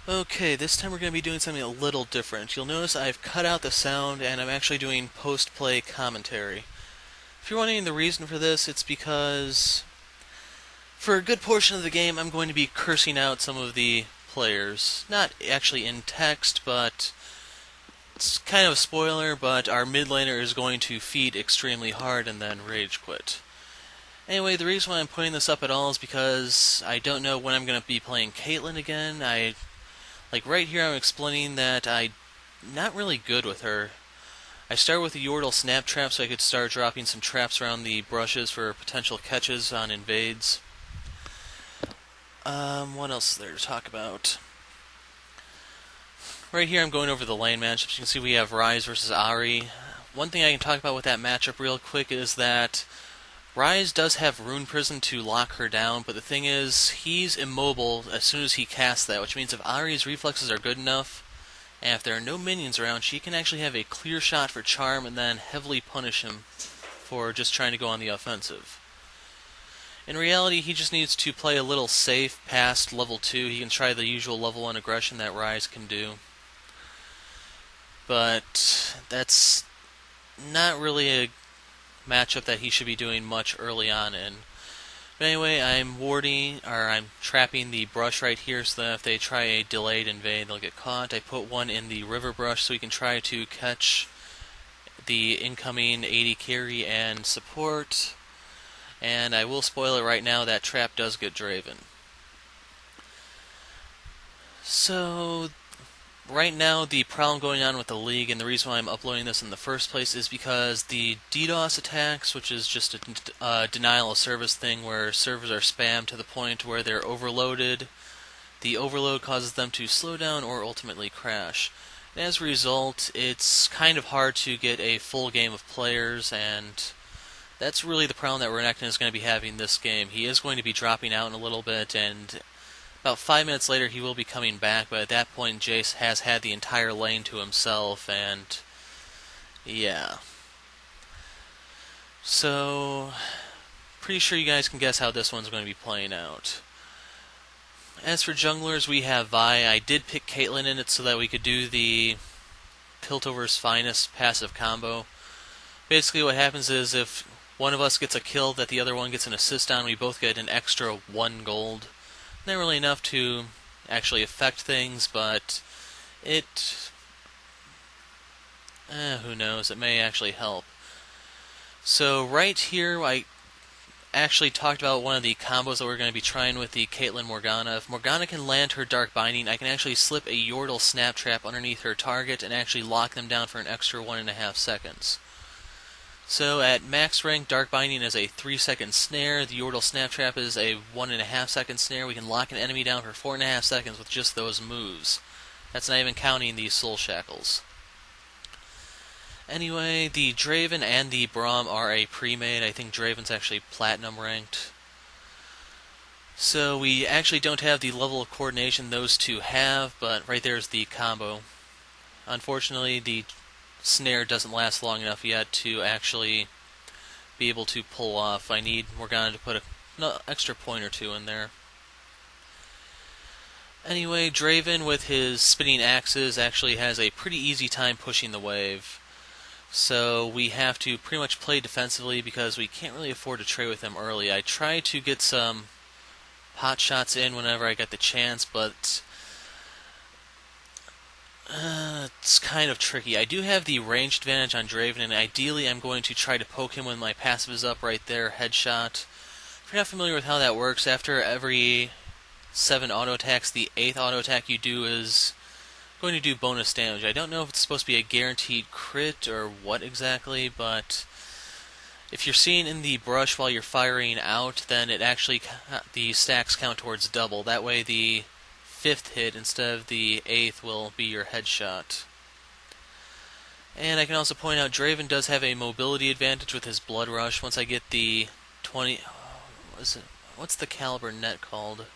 Okay, this time we're going to be doing something a little different. You'll notice I've cut out the sound and I'm actually doing post-play commentary. If you're wondering the reason for this, it's because for a good portion of the game I'm going to be cursing out some of the players. Not actually in text, but it's kind of a spoiler, but our mid laner is going to feed extremely hard and then rage quit. Anyway, the reason why I'm putting this up at all is because I don't know when I'm going to be playing Caitlyn again. Like right here I'm explaining that I'm not really good with her. I started with the Yordle snap trap so I could start dropping some traps around the brushes for potential catches on invades. What else is there to talk about? Right here I'm going over the lane matchups. You can see we have Ryze versus Ahri. One thing I can talk about with that matchup real quick is that Ryze does have Rune Prison to lock her down, but the thing is, he's immobile as soon as he casts that, which means if Ahri's reflexes are good enough, and if there are no minions around, she can actually have a clear shot for charm and then heavily punish him for just trying to go on the offensive. In reality, he just needs to play a little safe past level 2. He can try the usual level 1 aggression that Ryze can do. But that's not really a matchup that he should be doing much early on in. But anyway, I'm trapping the brush right here so that if they try a delayed invade, they'll get caught. I put one in the river brush so we can try to catch the incoming AD carry and support. And I will spoil it right now, that trap does get Draven. So right now, the problem going on with the League, and the reason why I'm uploading this in the first place, is because the DDoS attacks, which is just a denial of service thing where servers are spammed to the point where they're overloaded, the overload causes them to slow down or ultimately crash. And as a result, it's kind of hard to get a full game of players, and that's really the problem that Renekton is going to be having this game. He is going to be dropping out in a little bit, and about 5 minutes later he will be coming back, but at that point Jayce has had the entire lane to himself, and yeah. So, pretty sure you guys can guess how this one's going to be playing out. As for junglers, we have Vi. I did pick Caitlyn in it so that we could do the Piltover's finest passive combo. Basically what happens is if one of us gets a kill that the other one gets an assist on, we both get an extra 1 gold. Not really enough to actually affect things, but who knows, it may actually help. So right here, I actually talked about one of the combos that we're going to be trying with the Caitlyn Morgana. If Morgana can land her Dark Binding, I can actually slip a Yordle Snap Trap underneath her target and actually lock them down for an extra 1.5 seconds. So at max rank, Dark Binding is a 3-second snare, the Yordle Snap Trap is a 1.5-second snare. We can lock an enemy down for 4.5 seconds with just those moves. That's not even counting the Soul Shackles. Anyway, the Draven and the Braum are a pre-made. I think Draven's actually Platinum ranked. So we actually don't have the level of coordination those two have, but right there's the combo. Unfortunately, the snare doesn't last long enough yet to actually be able to pull off. I need Morgana to put an extra point or two in there. Anyway, Draven with his spinning axes actually has a pretty easy time pushing the wave. So we have to pretty much play defensively because we can't really afford to trade with him early. I try to get some pot shots in whenever I get the chance, but it's kind of tricky. I do have the ranged advantage on Draven, and ideally I'm going to try to poke him when my passive is up right there, headshot. If you're not familiar with how that works, after every 7 auto attacks, the 8th auto attack you do is going to do bonus damage. I don't know if it's supposed to be a guaranteed crit or what exactly, but if you're seeing in the brush while you're firing out, then it actually, the stacks count towards double. That way the 5th hit instead of the 8th will be your headshot. And I can also point out Draven does have a mobility advantage with his Blood Rush. Once I get the 20... what's the caliber net called?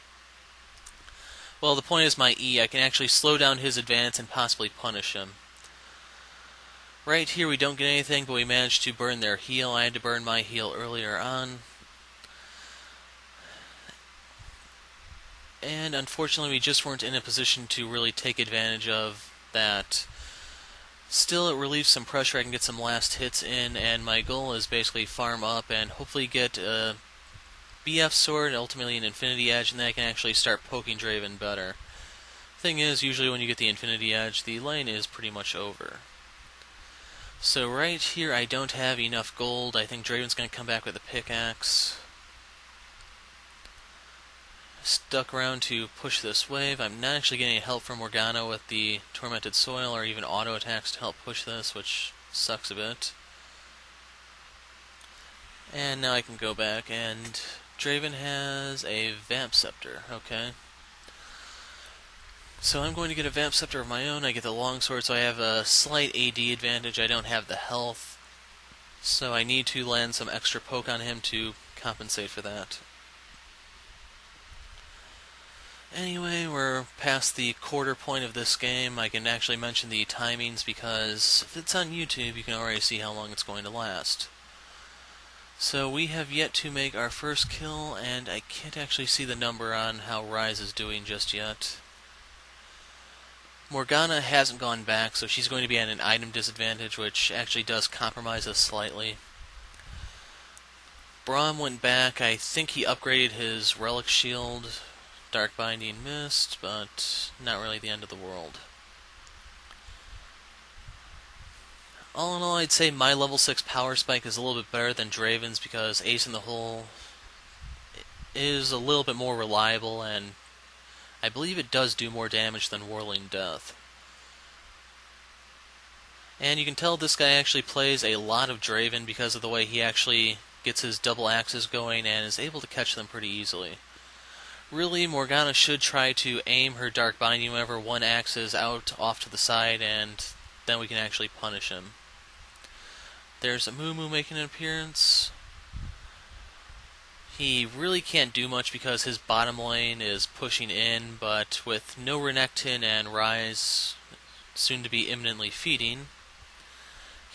Well, the point is my E. I can actually slow down his advance and possibly punish him. Right here we don't get anything, but we managed to burn their heal. I had to burn my heal earlier on. and unfortunately we just weren't in a position to really take advantage of that. Still, it relieves some pressure. I can get some last hits in, and my goal is basically farm up and hopefully get a BF sword and ultimately an Infinity Edge, and then I can actually start poking Draven better. Thing is, usually when you get the Infinity Edge, the lane is pretty much over. So right here I don't have enough gold. I think Draven's going to come back with a pickaxe. Stuck around to push this wave. I'm not actually getting help from Morgana with the Tormented Soil or even auto attacks to help push this, which sucks a bit. And now I can go back, and Draven has a Vamp Scepter. Okay. So I'm going to get a Vamp Scepter of my own. I get the longsword, so I have a slight AD advantage. I don't have the health, so I need to land some extra poke on him to compensate for that. Anyway, we're past the quarter point of this game. I can actually mention the timings because if it's on YouTube, you can already see how long it's going to last. So we have yet to make our first kill, and I can't actually see the number on how Ryze is doing just yet. Morgana hasn't gone back, so she's going to be at an item disadvantage, which actually does compromise us slightly. Braum went back. I think he upgraded his Relic Shield. Dark Binding missed, but not really the end of the world. All in all, I'd say my level 6 power spike is a little bit better than Draven's because Ace in the Hole is a little bit more reliable, and I believe it does do more damage than Whirling Death. And you can tell this guy actually plays a lot of Draven because of the way he actually gets his double axes going and is able to catch them pretty easily. Really, Morgana should try to aim her Dark Binding whenever one axe is out off to the side, and then we can actually punish him. There's a Moo making an appearance. He really can't do much because his bottom lane is pushing in, but with no Renekton and Ryze soon to be imminently feeding,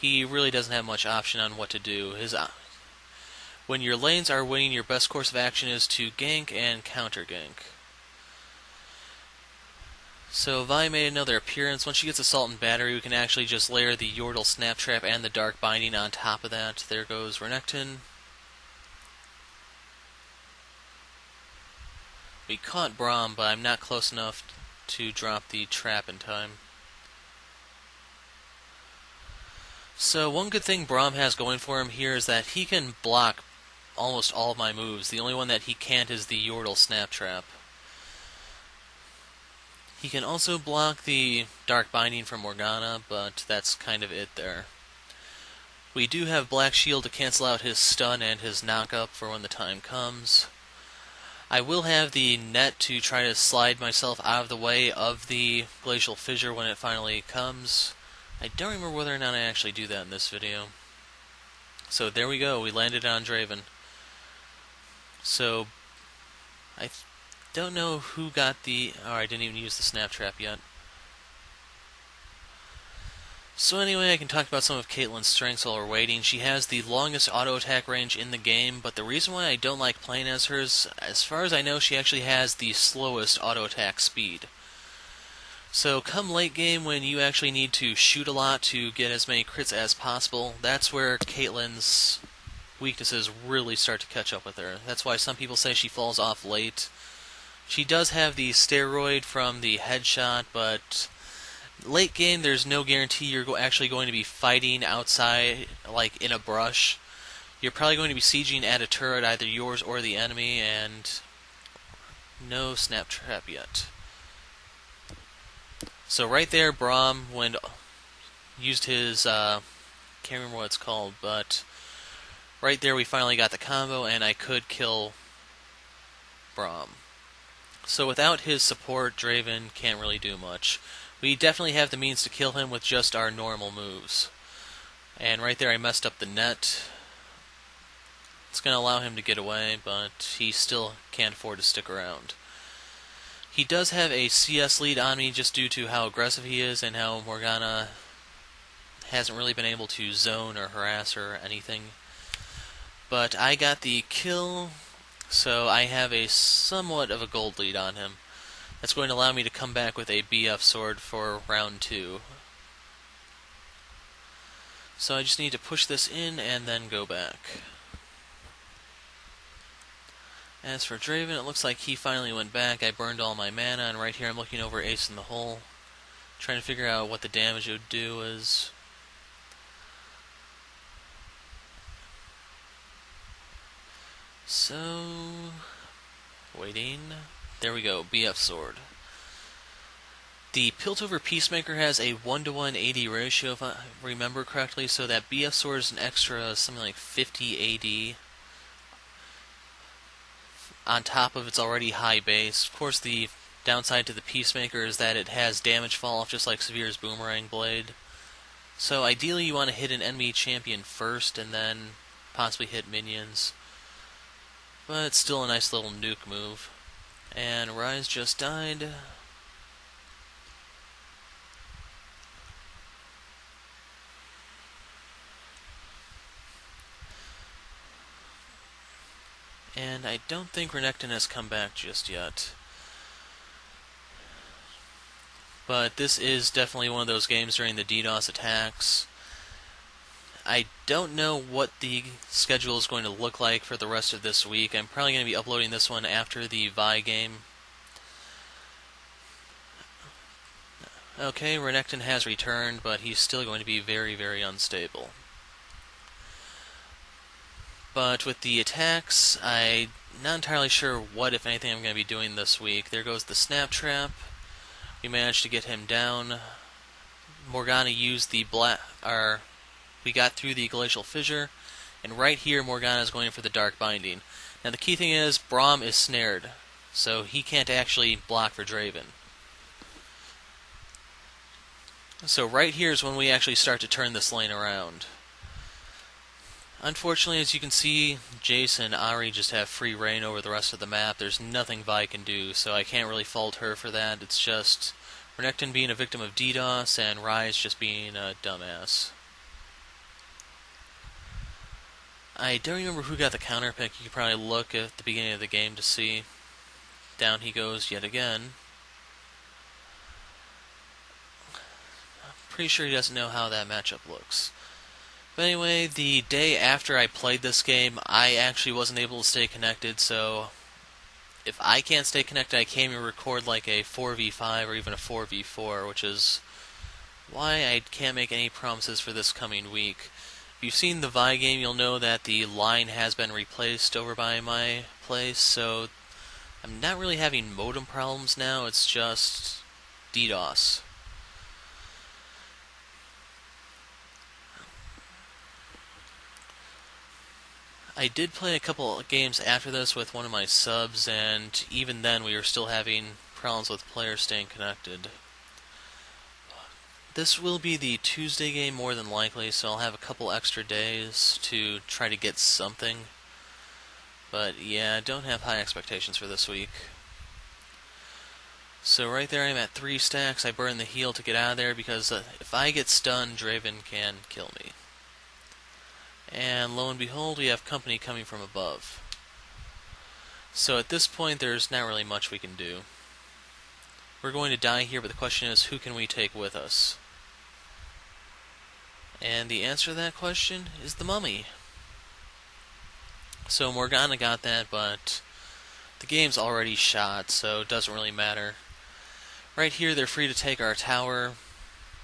he really doesn't have much option on what to do. When your lanes are winning, your best course of action is to gank and counter gank. So Vi made another appearance. Once she gets Assault and Battery, we can actually just layer the Yordle Snap Trap and the Dark Binding on top of that. There goes Renekton. We caught Braum, but I'm not close enough to drop the trap in time. So one good thing Braum has going for him here is that he can block almost all of my moves. The only one that he can't is the Yordle Snap Trap. He can also block the Dark Binding from Morgana, but that's kind of it there. We do have Black Shield to cancel out his stun and his knock-up for when the time comes. I will have the net to try to slide myself out of the way of the Glacial Fissure when it finally comes. I don't remember whether or not I actually do that in this video. So there we go, we landed on Draven. So, I don't know who got the... Oh, I didn't even use the Snap Trap yet. So anyway, I can talk about some of Caitlyn's strengths while we're waiting. She has the longest auto attack range in the game, but the reason why I don't like playing as her is, as far as I know, she actually has the slowest auto attack speed. So come late game when you actually need to shoot a lot to get as many crits as possible, that's where Caitlyn's weaknesses really start to catch up with her. That's why some people say she falls off late. She does have the steroid from the headshot, but late game there's no guarantee you're actually going to be fighting outside, like in a brush. You're probably going to be sieging at a turret, either yours or the enemy, and no Snap Trap yet. So right there, Braum used his, can't remember what it's called, but right there we finally got the combo, and I could kill Braum. So without his support, Draven can't really do much. We definitely have the means to kill him with just our normal moves. And right there I messed up the net. It's going to allow him to get away, but he still can't afford to stick around. He does have a CS lead on me just due to how aggressive he is and how Morgana hasn't really been able to zone or harass or anything. But I got the kill. So I have a somewhat of a gold lead on him. That's going to allow me to come back with a BF sword for round 2. So I just need to push this in and then go back. As for Draven, it looks like he finally went back. I burned all my mana, and right here I'm looking over Ace in the hole, trying to figure out what the damage it would do is. So, waiting. There we go, BF sword. The Piltover Peacemaker has a 1:1 AD ratio, if I remember correctly, so that BF sword is an extra something like 50 AD on top of its already high base. Of course, the downside to the Peacemaker is that it has damage fall off just like Severe's Boomerang Blade. So ideally you want to hit an enemy champion first and then possibly hit minions. But it's still a nice little nuke move. And Ryze just died. And I don't think Renekton has come back just yet. But this is definitely one of those games during the DDoS attacks. I don't know what the schedule is going to look like for the rest of this week. I'm probably going to be uploading this one after the Vi game. Okay, Renekton has returned, but he's still going to be very, very unstable. But with the attacks, I'm not entirely sure what, if anything, I'm going to be doing this week. There goes the Snap Trap. We managed to get him down. Morgana used the we got through the Glacial Fissure, and right here Morgana is going for the Dark Binding. Now the key thing is, Braum is snared, so he can't actually block for Draven. So right here is when we actually start to turn this lane around. Unfortunately, as you can see, Jayce and Ahri just have free reign over the rest of the map. There's nothing Vi can do, so I can't really fault her for that. It's just Renekton being a victim of DDoS and Ryze just being a dumbass. I don't remember who got the counter pick. You could probably look at the beginning of the game to see. Down he goes yet again. I'm pretty sure he doesn't know how that matchup looks. But anyway, the day after I played this game, I actually wasn't able to stay connected, so if I can't stay connected, I can't even record like a 4v5 or even a 4v4, which is why I can't make any promises for this coming week. If you've seen the Vi game, you'll know that the line has been replaced over by my place, so I'm not really having modem problems now, it's just DDoS. I did play a couple of games after this with one of my subs, and even then we were still having problems with players staying connected. This will be the Tuesday game more than likely, so I'll have a couple extra days to try to get something. But yeah, I don't have high expectations for this week. So right there I'm at 3 stacks. I burn the heal to get out of there because if I get stunned, Draven can kill me. And lo and behold, we have company coming from above. So at this point, there's not really much we can do. We're going to die here, but the question is, who can we take with us? And the answer to that question is the mummy. So Morgana got that, but the game's already shot, so it doesn't really matter. Right here, they're free to take our tower.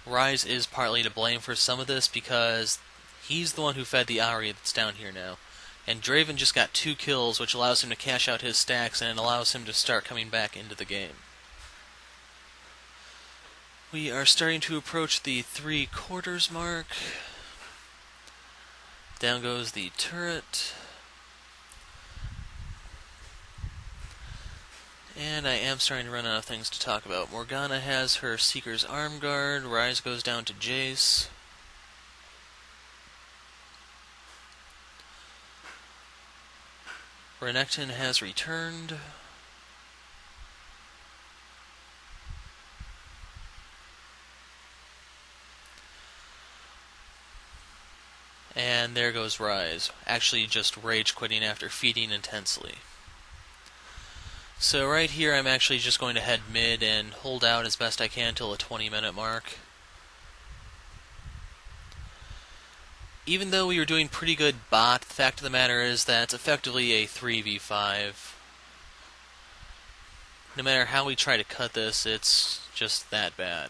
Ryze is partly to blame for some of this because he's the one who fed the Ahri that's down here now. And Draven just got 2 kills, which allows him to cash out his stacks and allows him to start coming back into the game. We are starting to approach the 3/4 mark. Down goes the turret. And I am starting to run out of things to talk about. Morgana has her Seeker's Arm Guard. Ryze goes down to Jayce. Renekton has returned. And there goes Ryze, actually just rage quitting after feeding intensely. So right here I'm actually just going to head mid and hold out as best I can till the 20-minute mark. Even though we were doing pretty good bot, the fact of the matter is that it's effectively a 3v5. No matter how we try to cut this, it's just that bad.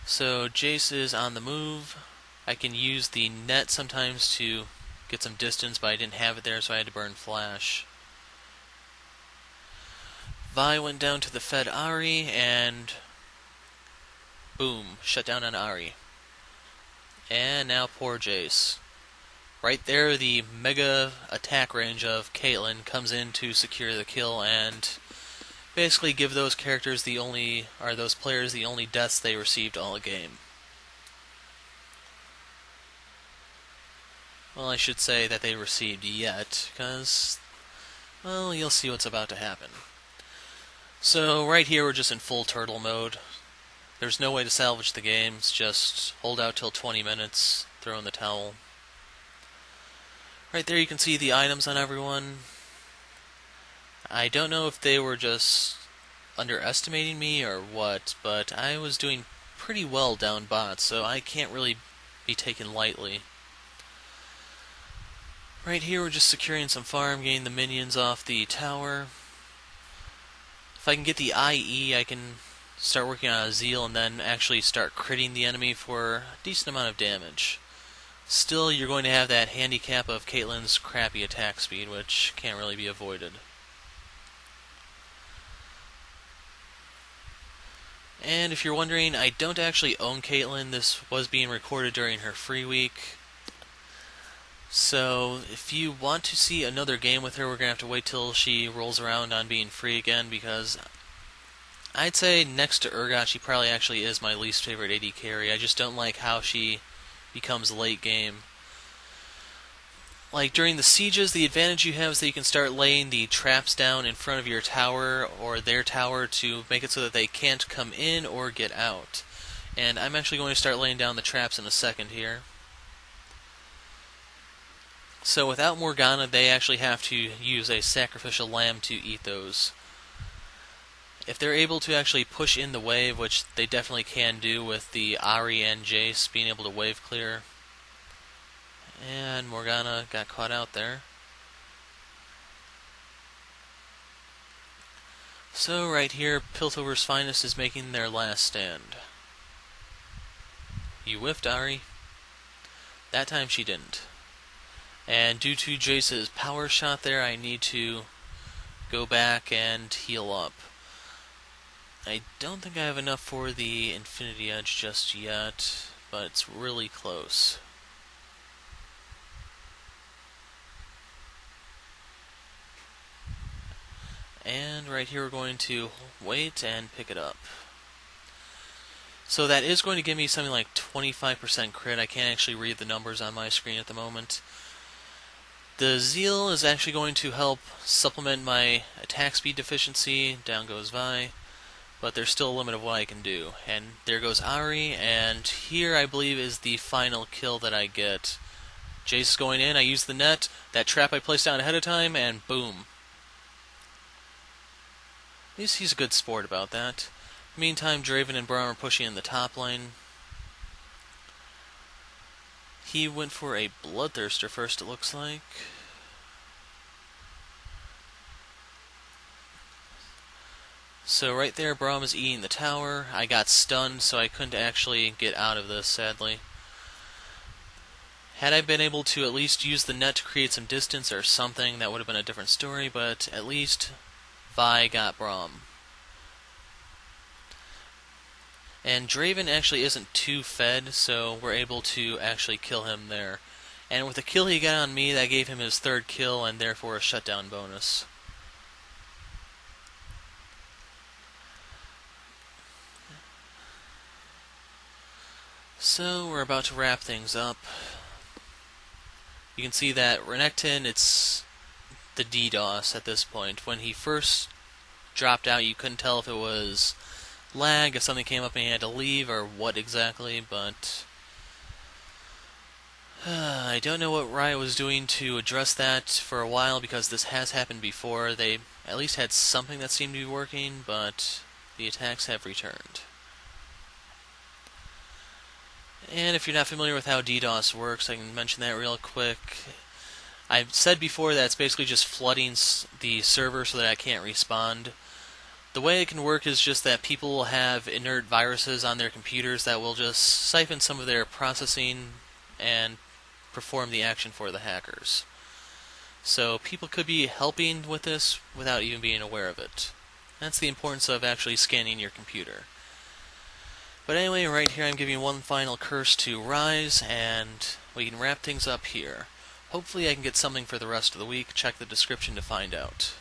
So Jayce is on the move. I can use the net sometimes to get some distance, but I didn't have it there, so I had to burn flash. Vi went down to the Fed Ahri, and boom, shut down on Ahri. And now poor Jayce. Right there, the mega attack range of Caitlyn comes in to secure the kill and basically give those characters those players the only deaths they received all game. Well, I should say that they received yet, because, well, you'll see what's about to happen. So right here we're just in full turtle mode. There's no way to salvage the game, it's just hold out till 20 minutes, throw in the towel. Right there you can see the items on everyone. I don't know if they were just underestimating me or what, but I was doing pretty well down bot, so I can't really be taken lightly. Right here we're just securing some farm, getting the minions off the tower. If I can get the IE, I can start working on a Zeal and then actually start critting the enemy for a decent amount of damage. Still, you're going to have that handicap of Caitlyn's crappy attack speed, which can't really be avoided. And if you're wondering, I don't actually own Caitlyn. This was being recorded during her free week. So, if you want to see another game with her, we're going to have to wait till she rolls around on being free again, because I'd say next to Urgot, she probably actually is my least favorite AD carry. I just don't like how she becomes late game. Like, during the sieges, the advantage you have is that you can start laying the traps down in front of your tower or their tower to make it so that they can't come in or get out. And I'm actually going to start laying down the traps in a second here. So without Morgana, they actually have to use a sacrificial lamb to eat those. If they're able to actually push in the wave, which they definitely can do with the Ahri and Jayce being able to wave clear. And Morgana got caught out there. So right here, Piltover's Finest is making their last stand. You whiffed, Ahri. That time she didn't. And due to Jayce's power shot there, I need to go back and heal up. I don't think I have enough for the Infinity Edge just yet, but it's really close. And right here we're going to wait and pick it up. So that is going to give me something like 25% crit. I can't actually read the numbers on my screen at the moment. The Zeal is actually going to help supplement my attack speed deficiency. Down goes Vi. But there's still a limit of what I can do. And there goes Ahri, and here I believe is the final kill that I get. Jayce is going in, I use the net, that trap I placed down ahead of time, and boom. At least he's a good sport about that. Meantime, Draven and Braum are pushing in the top lane. He went for a Bloodthirster first, it looks like. So right there, Braum is eating the tower. I got stunned, so I couldn't actually get out of this, sadly. Had I been able to at least use the net to create some distance or something, that would have been a different story, but at least Vi got Braum. And Draven actually isn't too fed, so we're able to actually kill him there. And with the kill he got on me, that gave him his third kill and therefore a shutdown bonus. So we're about to wrap things up. You can see that Renekton, it's the DDoS at this point. When he first dropped out, you couldn't tell if it was lag, if something came up and he had to leave, or what exactly, but I don't know what Riot was doing to address that for a while, because this has happened before. They at least had something that seemed to be working, but the attacks have returned. And if you're not familiar with how DDoS works, I can mention that real quick. I've said before that it's basically just flooding the server so that I can't respond. The way it can work is just that people will have inert viruses on their computers that will just siphon some of their processing and perform the action for the hackers. So people could be helping with this without even being aware of it. That's the importance of actually scanning your computer. But anyway, right here I'm giving one final curse to Ryze, and we can wrap things up here. Hopefully I can get something for the rest of the week. Check the description to find out.